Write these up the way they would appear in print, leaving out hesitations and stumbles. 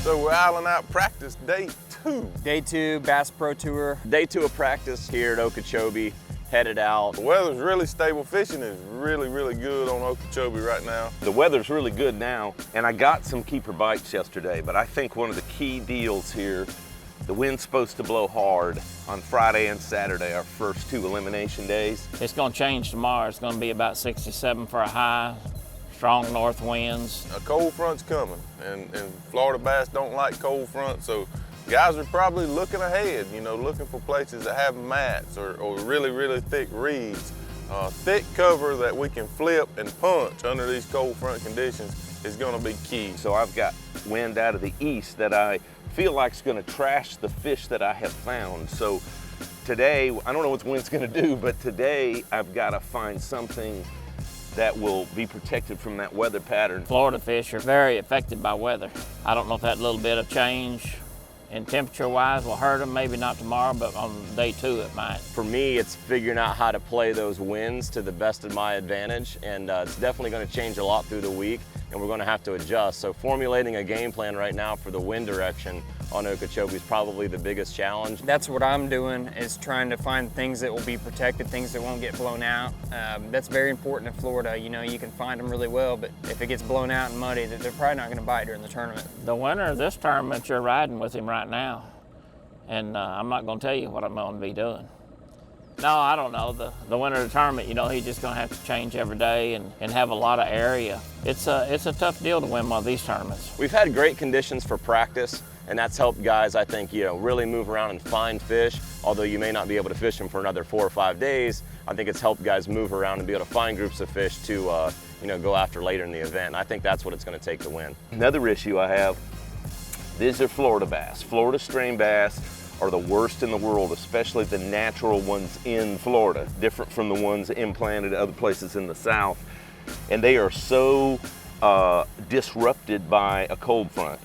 So we're Island Out practice day 2. Day 2, Bass Pro Tour. Day 2 of practice here at Okeechobee, headed out. The weather's really stable. Fishing is really good on Okeechobee right now. The weather's really good now, and I got some keeper bites yesterday, but I think one of the key deals here, the wind's supposed to blow hard on Friday and Saturday, our first 2 elimination days. It's going to change tomorrow. It's going to be about 67 for a high, strong north winds. A cold front's coming, and Florida bass don't like cold front, so guys are probably looking ahead, looking for places that have mats or really thick reeds. Thick cover that we can flip and punch under these cold front conditions is going to be key. So I've got wind out of the east that I feel like is going to trash the fish that I have found. So today, I don't know what the wind's going to do, but today I've got to find something that will be protected from that weather pattern. Florida fish are very affected by weather. I don't know if that little bit of change in temperature-wise will hurt them, maybe not tomorrow, but on day 2 it might. For me, it's figuring out how to play those winds to the best of my advantage, and it's definitely going to change a lot through the week, and we're going to have to adjust. So formulating a game plan right now for the wind direction on Okeechobee is probably the biggest challenge. That's what I'm doing, is trying to find things that will be protected, things that won't get blown out. That's very important in Florida. You can find them really well, but if it gets blown out and muddy, they're probably not going to bite during the tournament. The winner of this tournament, you're riding with him right now, and I'm not going to tell you what I'm going to be doing. No, I don't know. The winner of the tournament, he's just going to have to change every day and have a lot of area. It's a tough deal to win one of these tournaments. We've had great conditions for practice, and that's helped guys, I think, really move around and find fish. Although you may not be able to fish them for another 4 or 5 days, I think it's helped guys move around and be able to find groups of fish to go after later in the event. And I think that's what it's going to take to win. Another issue I have, these are Florida bass. Florida strain bass are the worst in the world, especially the natural ones in Florida, different from the ones implanted other places in the South. And they are so disrupted by a cold front.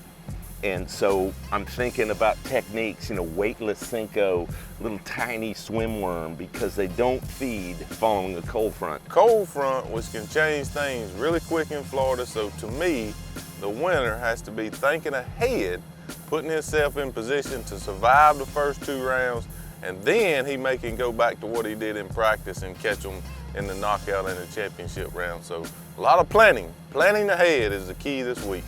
And so I'm thinking about techniques, weightless Senko, little tiny swim worm, because they don't feed following a cold front. Cold front, which can change things really quick in Florida, so to me, the winner has to be thinking ahead, putting himself in position to survive the first 2 rounds, and then he can go back to what he did in practice and catch them in the knockout and the championship round. So a lot of planning. Planning ahead is the key this week.